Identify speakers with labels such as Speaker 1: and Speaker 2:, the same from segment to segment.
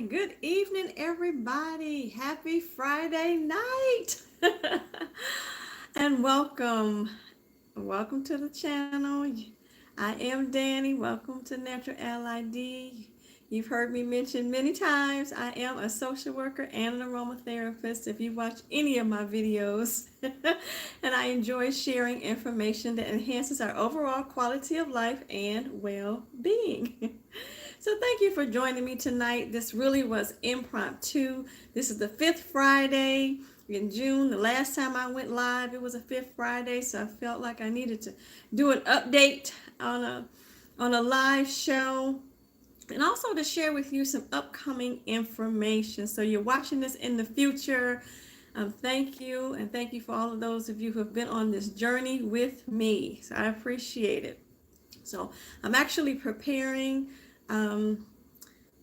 Speaker 1: Good evening, everybody. Happy Friday night. And welcome. Welcome to the channel. I am Danny. Welcome to Natural LID. You've heard me mention many times I am a social worker and an aromatherapist if you watch any of my videos. And I enjoy sharing information that enhances our overall quality of life and well-being. So thank you for joining me tonight. This really was impromptu. This is the fifth Friday in June. The last time I went live, it was a fifth Friday, so I felt like I needed to do an update on a live show and also to share with you some upcoming information. So you're watching this in the future. Thank you, and thank you for all of those of you who have been on this journey with me. So I appreciate it. So I'm actually preparing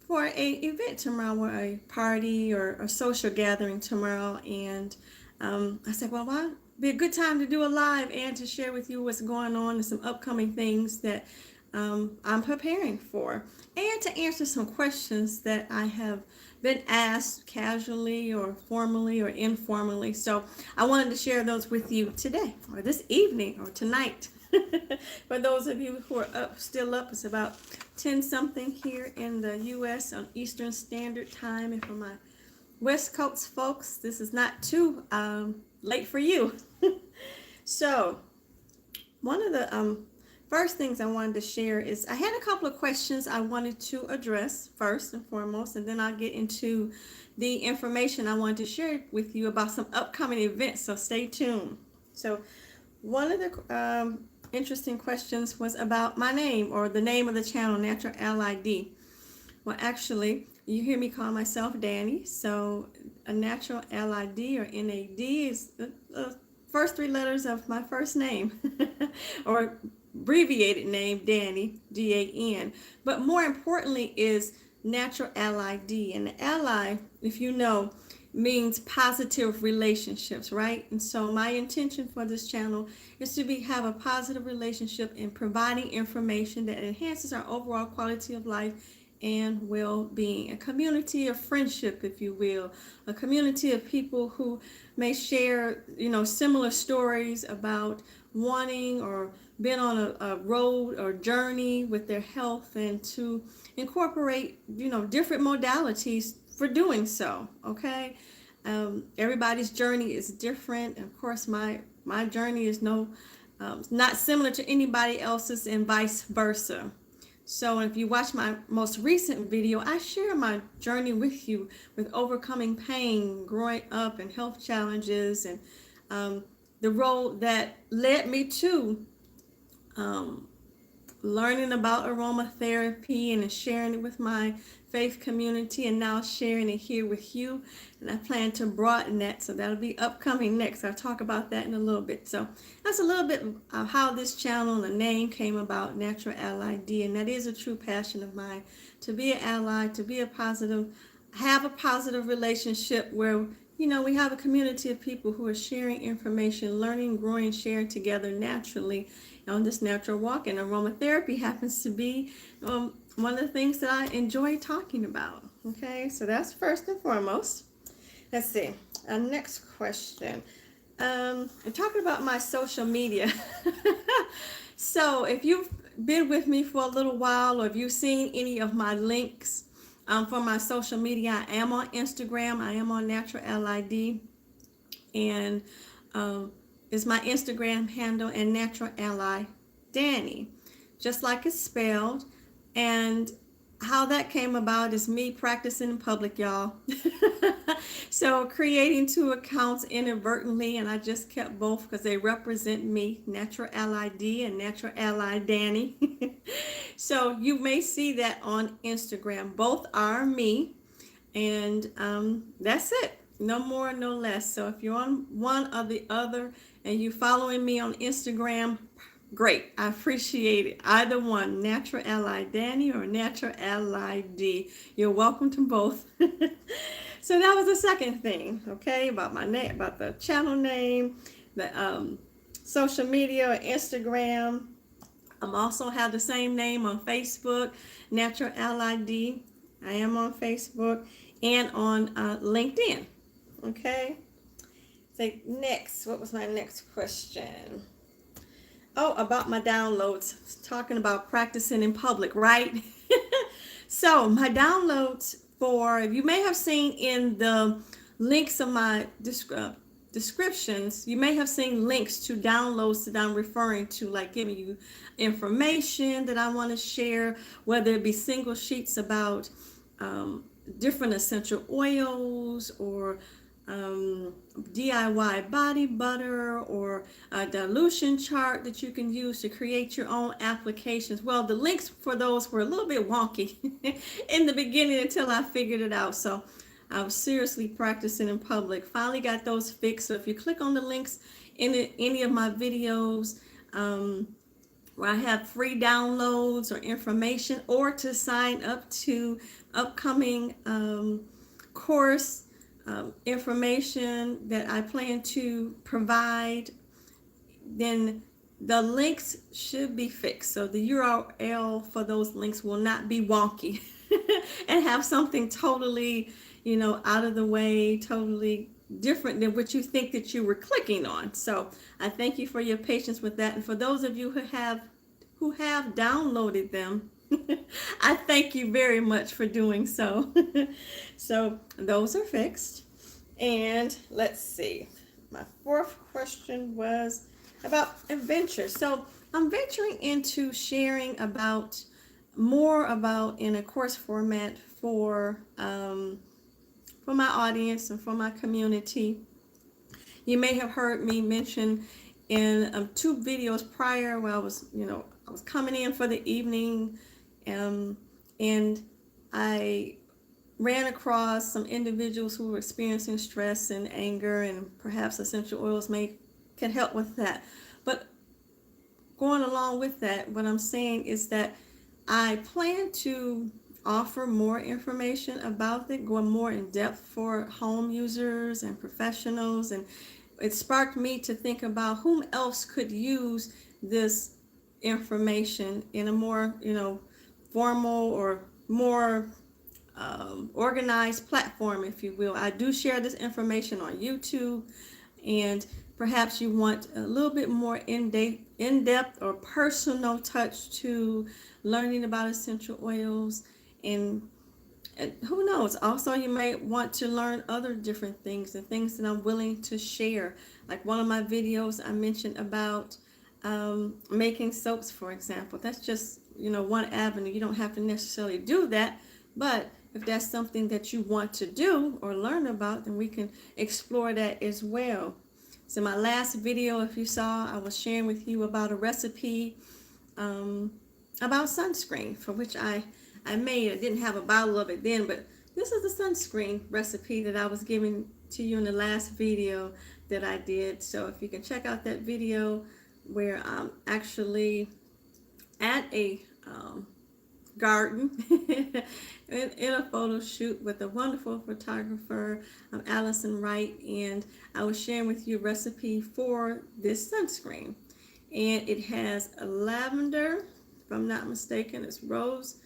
Speaker 1: for a event tomorrow, or a party or a social gathering tomorrow, and I said, well, why be a good time to do a live and to share with you what's going on and some upcoming things that I'm preparing for, and to answer some questions that I have been asked casually or formally or informally. So I wanted to share those with you today or this evening or tonight. For those of you who are still up, it's about 10 something here in the U.S. on Eastern Standard Time. And for my West Coast folks, this is not too late for you. So one of the first things I wanted to share is I had a couple of questions I wanted to address first and foremost, and then I'll get into the information I wanted to share with you about some upcoming events, so stay tuned. So one of the interesting questions was about my name, or the name of the channel, Natural LID. Well, actually, you hear me call myself Danny, so a Natural LID or NAD is the first three letters of my first name, or abbreviated name, Danny, DAN. But more importantly is Natural LID, and the LI, if you know, means positive relationships, right? And so my intention for this channel is to have a positive relationship in providing information that enhances our overall quality of life and well-being. A community of friendship, if you will, a community of people who may share, similar stories about wanting or been on a road or journey with their health, and to incorporate, different modalities for doing so. Okay. Everybody's journey is different. Of course, my journey is not similar to anybody else's, and vice versa. So if you watch my most recent video, I share my journey with you, with overcoming pain, growing up, and health challenges, and the road that led me to learning about aromatherapy and sharing it with my faith community, and now sharing it here with you. And I plan to broaden that, so that'll be upcoming next. I'll talk about that in a little bit. So that's a little bit of how this channel and the name came about, Natural LID, and that is a true passion of mine, to be an ally, to be have a positive relationship where we have a community of people who are sharing information, learning, growing, sharing together naturally on this natural walk. And aromatherapy happens to be one of the things that I enjoy talking about. Okay, so that's first and foremost. Let's see. Next question. I'm talking about my social media. So if you've been with me for a little while, or if you've seen any of my links for my social media, I am on Instagram. I am on Natural LID, and is my Instagram handle, and Natural Ally Danny, just like it's spelled. And how that came about is me practicing in public, y'all. So creating two accounts inadvertently, and I just kept both because they represent me, Natural LID and Natural Ally Danny. So you may see that on Instagram. Both are me, and that's it. No more, no less. So if you're on one or the other and you're following me on Instagram, great. I appreciate it. Either one, Natural Ally Danny or Natural LID. You're welcome to both. So that was the second thing, okay, about my name, about the channel name, the social media, Instagram. I also have the same name on Facebook, Natural LID. I am on Facebook and on LinkedIn. Okay. So next, what was my next question? Oh, about my downloads. Talking about practicing in public, right? So my downloads for, you may have seen in the links of my descriptions, you may have seen links to downloads that I'm referring to, like giving you information that I want to share, whether it be single sheets about um, different essential oils, or DIY body butter, or a dilution chart that you can use to create your own applications. Well, the links for those were a little bit wonky in the beginning until I figured it out. So I was seriously practicing in public. Finally got those fixed. So if you click on the links in any of my videos, where I have free downloads or information, or to sign up to upcoming course information that I plan to provide, then the links should be fixed. So the URL for those links will not be wonky and have something totally, out of the way, totally different than what you think that you were clicking on. So I thank you for your patience with that. And for those of you who have downloaded them, I thank you very much for doing so. So those are fixed. And let's see. My fourth question was about adventure. So I'm venturing into sharing about more about in a course format for my audience and for my community. You may have heard me mention in two videos prior where I was coming in for the evening, and I ran across some individuals who were experiencing stress and anger, and perhaps essential oils can help with that. But going along with that, what I'm saying is that I plan to offer more information about it, going more in depth for home users and professionals. And it sparked me to think about whom else could use this information in a more, formal or more organized platform, if you will. I do share this information on YouTube, and perhaps you want a little bit more in-depth or personal touch to learning about essential oils. And who knows, also you may want to learn other different things, and things that I'm willing to share. Like one of my videos, I mentioned about making soaps, for example. That's just one avenue. You don't have to necessarily do that, but if that's something that you want to do or learn about, then we can explore that as well. So my last video, if you saw, I was sharing with you about a recipe about sunscreen, for which I made. I didn't have a bottle of it then, but this is the sunscreen recipe that I was giving to you in the last video that I did. So if you can check out that video where I'm actually at a garden in a photo shoot with a wonderful photographer, Allison Wright, and I was sharing with you a recipe for this sunscreen. And it has a lavender, if I'm not mistaken, it's rose,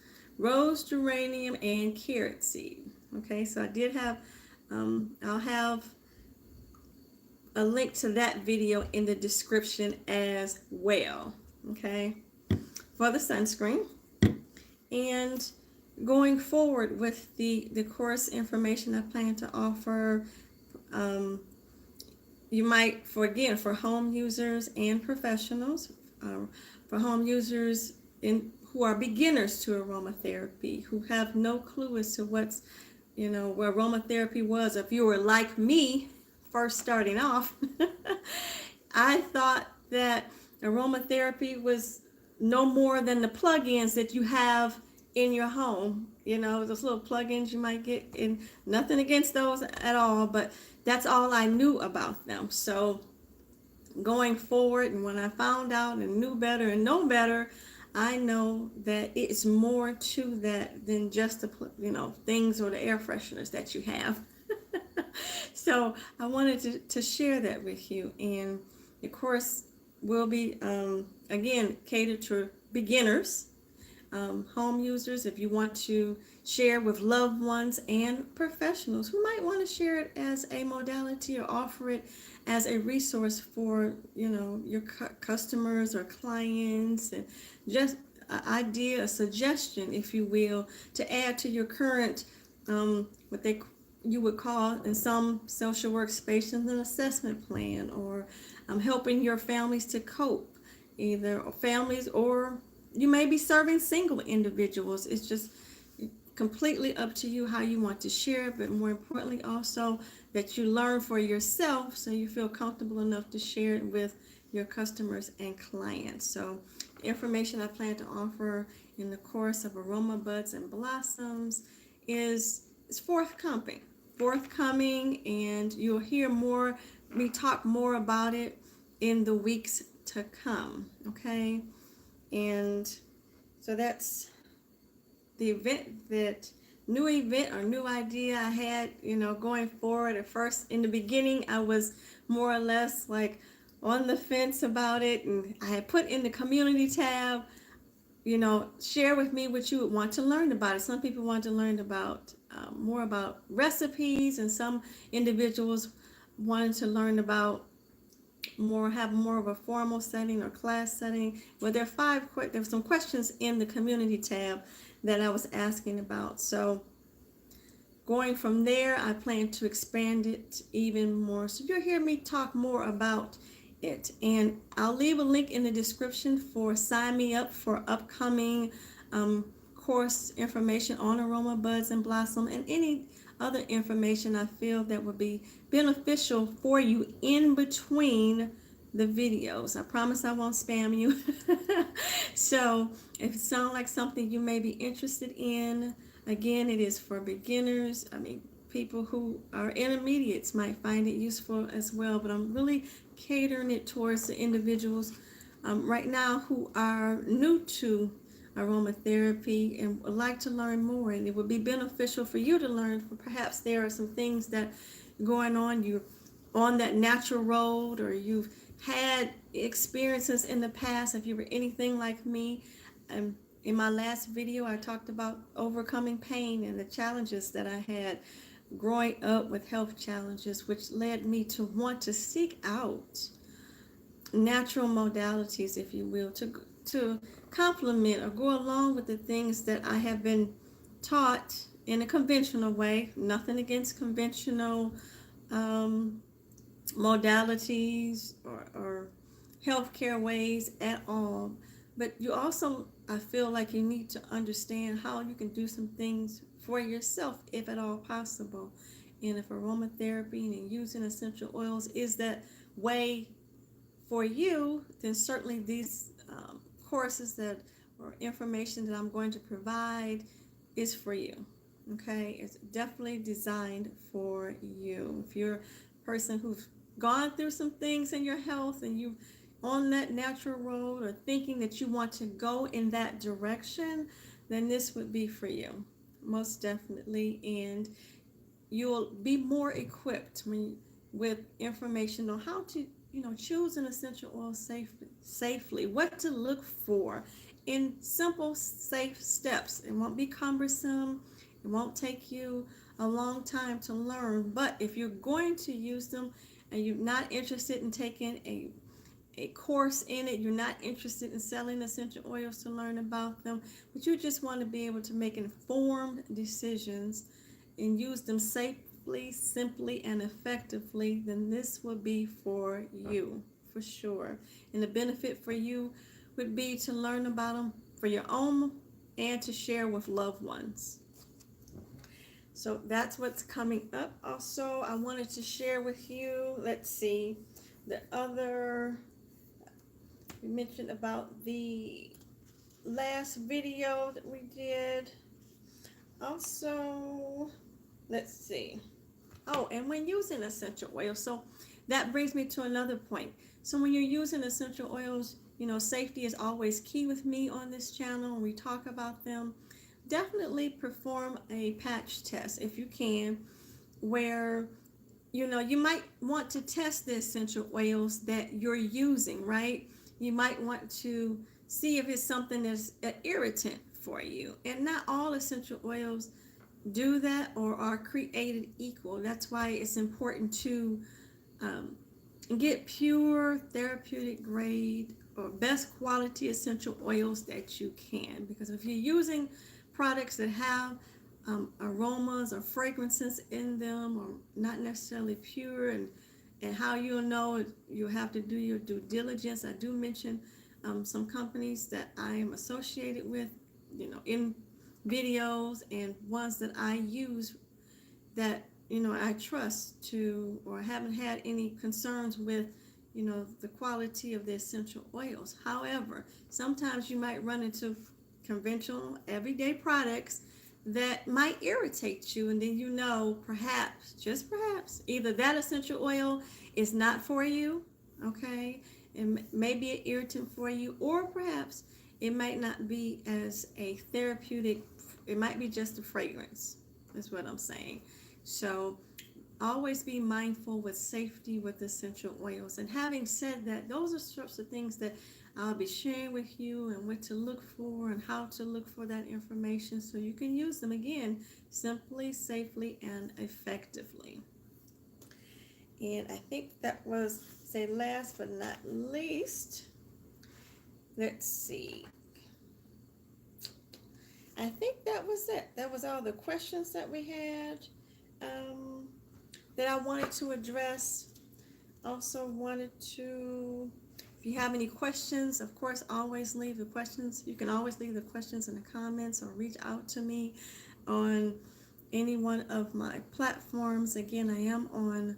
Speaker 1: geranium, and carrot seed. Okay, so I did have, I'll have a link to that video in the description as well. Okay, for the sunscreen. And going forward with the course information I plan to offer, you might, for home users and professionals, for home users who are beginners to aromatherapy, who have no clue as to where aromatherapy was. If you were like me, first starting off, I thought that aromatherapy was no more than the plugins that you have in your home. Those little plugins you might get, and nothing against those at all, but that's all I knew about them. So going forward, and when I found out and knew better and know better, I know that it's more to that than just the things or the air fresheners that you have. So I wanted to share that with you. And of course will be again catered to beginners, home users. If you want to share with loved ones and professionals who might want to share it as a modality or offer it as a resource for your customers or clients, and just an idea, a suggestion, if you will, to add to your current what they you would call in some social work spaces an assessment plan, or helping your families to cope, either families or you may be serving single individuals. It's just completely up to you how you want to share it, but more importantly also that you learn for yourself so you feel comfortable enough to share it with your customers and clients. So information I plan to offer in the course of Aroma Buds and Blossoms is forthcoming, and you'll hear me talk more about it in the weeks to come. Okay, and so that's the new event or new idea I had, going forward. At first, in the beginning, I was more or less like on the fence about it, and I had put in the community tab, share with me what you would want to learn about it. Some people want to learn about more about recipes, and some individuals wanted to learn about have more of a formal setting or class setting. Well, there's some questions in the community tab that I was asking about. So going from there, I plan to expand it even more. So you'll hear me talk more about it. And I'll leave a link in the description for sign me up for upcoming course information on Aroma Buds and Blossom, and any other information I feel that would be beneficial for you in between the videos. I promise I won't spam you. So if it sounds like something you may be interested in, again, it is for beginners. I mean, people who are intermediates might find it useful as well, but I'm really catering it towards the individuals right now who are new to aromatherapy and would like to learn more, and it would be beneficial for you to learn. For perhaps there are some things that going on, you're on that natural road, or you've had experiences in the past. If you were anything like me, in my last video I talked about overcoming pain and the challenges that I had growing up with health challenges, which led me to want to seek out natural modalities, if you will, to complement or go along with the things that I have been taught in a conventional way. Nothing against conventional modalities or healthcare ways at all, but you also, I feel like you need to understand how you can do some things for yourself, if at all possible. And if aromatherapy and using essential oils is that way for you, then certainly these courses that or information that I'm going to provide is for you. Okay, it's definitely designed for you. If you're a person who's gone through some things in your health and you on that natural road, or thinking that you want to go in that direction, then this would be for you, most definitely. And you'll be more equipped with information on how to choose an essential oil safely, what to look for in simple, safe steps. It won't be cumbersome. It won't take you a long time to learn. But if you're going to use them and you're not interested in taking a course in it, you're not interested in selling essential oils to learn about them, but you just want to be able to make informed decisions and use them safely, simply, and effectively, then this will be for you, for sure. And the benefit for you would be to learn about them for your own and to share with loved ones. So that's what's coming up. Also, I wanted to share with you, let's see, the other, we mentioned about the last video that we did. Also, let's see. Oh, and when using essential oils, so that brings me to another point. So when you're using essential oils, safety is always key with me on this channel. We talk about them. Definitely perform a patch test if you can, where you might want to test the essential oils that you're using, right? You might want to see if it's something that's an irritant for you. And not all essential oils do that or are created equal. That's why it's important to um, get pure therapeutic grade or best quality essential oils that you can. Because if you're using products that have aromas or fragrances in them or not necessarily pure, and how you'll know, you'll have to do your due diligence. I do mention some companies that I am associated with, in videos, and ones that I use that I trust to, or haven't had any concerns with the quality of the essential oils. However, sometimes you might run into conventional everyday products that might irritate you, and then perhaps, just perhaps, either that essential oil is not for you, okay, and may be an irritant for you, or perhaps it might not be as a therapeutic, it might be just a fragrance, is what I'm saying. So always be mindful with safety with essential oils. And having said that, those are sorts of things that I'll be sharing with you, and what to look for and how to look for that information so you can use them again simply, safely, and effectively. And I think that was, say, last but not least, let's see. I think that was it. That was all the questions that we had that I wanted to address. Also wanted to, if you have any questions, of course, always leave the questions. You can always leave the questions in the comments or reach out to me on any one of my platforms. Again, I am on,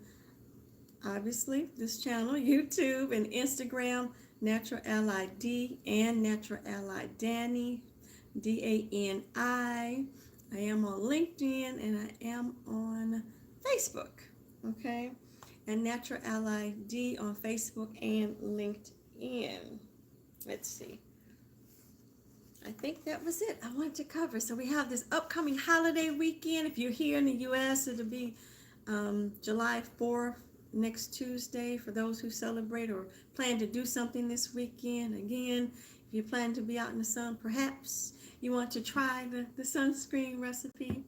Speaker 1: obviously, this channel, YouTube and Instagram, Natural Ally D and Natural Ally Danny, Dani. I am on LinkedIn, and I am on Facebook, okay? And Natural Ally D on Facebook and LinkedIn. Let's see. I think that was it I wanted to cover. So we have this upcoming holiday weekend. If you're here in the U.S., it'll be July 4th, next Tuesday, for those who celebrate or plan to do something this weekend. Again, if you plan to be out in the sun, perhaps you want to try the sunscreen recipe.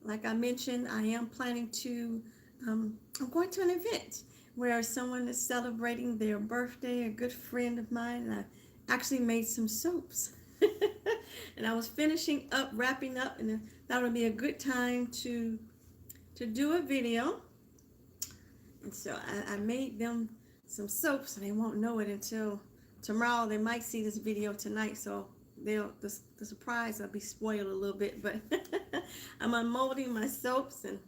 Speaker 1: Like I mentioned, I am planning to, I'm going to an event where someone is celebrating their birthday, a good friend of mine, and I actually made some soaps. And I was finishing up, wrapping up, and that would be a good time to do a video. And so I made them some soaps, and they won't know it until tomorrow. They might see this video tonight, so the surprise will be spoiled a little bit. But I'm unmolding my soaps, and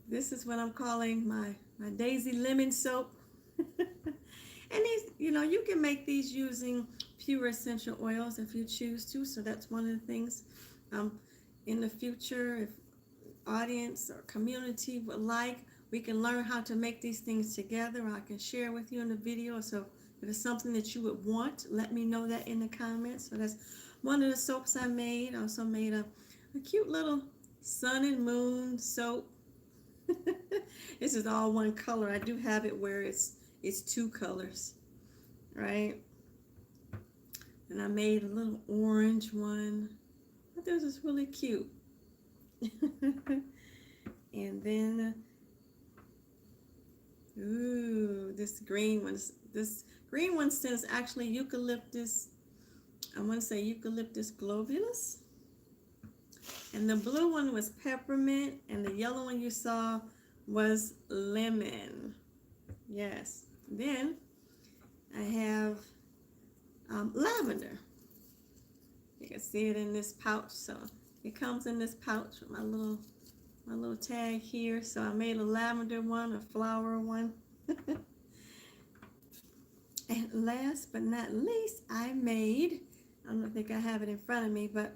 Speaker 1: this is what I'm calling my Daisy Lemon soap. And these, you can make these using pure essential oils if you choose to. So that's one of the things in the future, if audience or community would like, we can learn how to make these things together. I can share with you in the video. So if it's something that you would want, let me know that in the comments. So that's one of the soaps I made. I also made a cute little sun and moon soap. This is all one color. I do have it where it's two colors, right? And I made a little orange one. I thought this was really cute. And then, this green one says actually eucalyptus. I want to say eucalyptus globulus. And the blue one was peppermint, and the yellow one you saw was lemon. Yes. Then I have lavender. You can see it in this pouch. So it comes in this pouch with my little tag here. So I made a lavender one, a flower one. And last but not least, I don't think I have it in front of me, but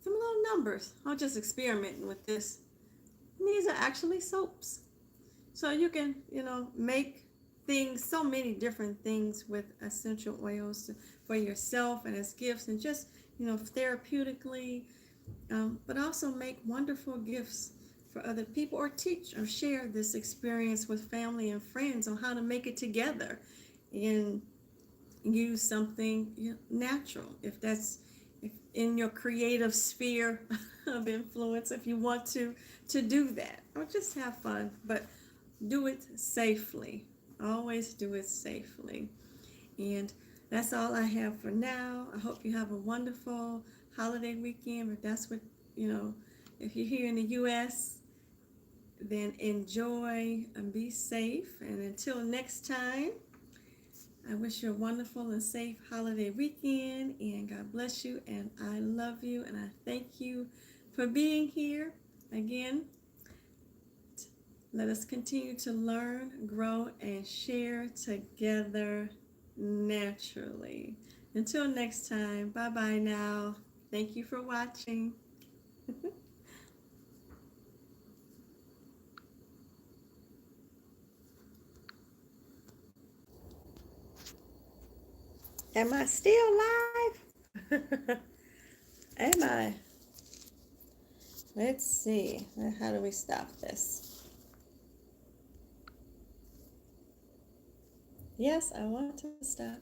Speaker 1: some little numbers. I'm just experimenting with this. And these are actually soaps. So you can, make things, so many different things with essential oils for yourself and as gifts, and just, therapeutically, but also make wonderful gifts for other people, or teach or share this experience with family and friends on how to make it together. And, use something natural. If that's if in your creative sphere of influence, if you want to do that, or just have fun, but do it safely. Always do it safely. And that's all I have for now. I hope you have a wonderful holiday weekend. If that's what, you know, if you're here in the U.S., then enjoy and be safe. And until next time, I wish you a wonderful and safe holiday weekend. And God bless you. And I love you. And I thank you for being here. Again, let us continue to learn, grow, and share together naturally. Until next time, bye bye now. Thank you for watching. Am I still live? Am I? Let's see. How do we stop this? Yes, I want to stop.